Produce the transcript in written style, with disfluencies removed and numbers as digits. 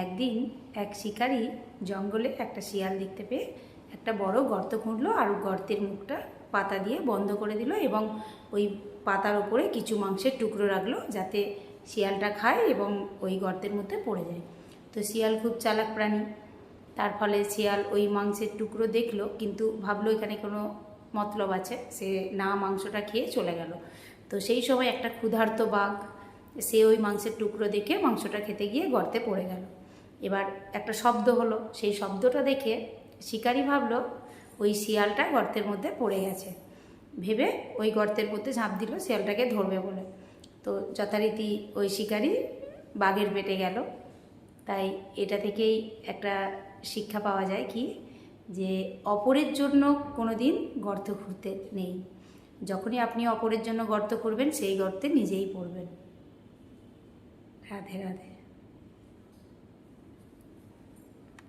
একদিন এক শিকারী জঙ্গলে একটা শিয়াল দেখতে পেয়ে একটা বড় গর্ত খুঁড়লো আর গর্তের মুখটা পাতা দিয়ে বন্ধ করে দিল এবং ওই পাতার ওপরে কিছু মাংসের টুকরো রাখলো যাতে শিয়ালটা খায় এবং ওই গর্তের মধ্যে পড়ে যায়। তো শিয়াল খুব চালাক প্রাণী, তার ফলে শিয়াল ওই মাংসের টুকরো দেখলো, কিন্তু ভাবলো এখানে কোনো মতলব আছে, সে না মাংসটা খেয়ে চলে গেল। তো সেই সময় একটা ক্ষুধার্ত বাঘ, সে ওই মাংসের টুকরো দেখে মাংসটা খেতে গিয়ে গর্তে পড়ে গেল। এবার একটা শব্দ হলো, সেই শব্দটা দেখে শিকারি ভাবলো ওই শিয়ালটা গর্তের মধ্যে পড়ে গেছে, ভেবে ওই গর্তের মধ্যে ঝাঁপ দিল শিয়ালটাকে ধরবে বলে। তো যথারীতি ওই শিকারি বাঘের পেটে গেল। তাই এটা থেকেই একটা শিক্ষা পাওয়া যায় কি, যে অপরের জন্য কোনো দিন গর্ত খুঁড়তে নেই। যখনই আপনি অপরের জন্য গর্ত করবেন সেই গর্তে নিজেই পড়বেন। রাধে রাধে।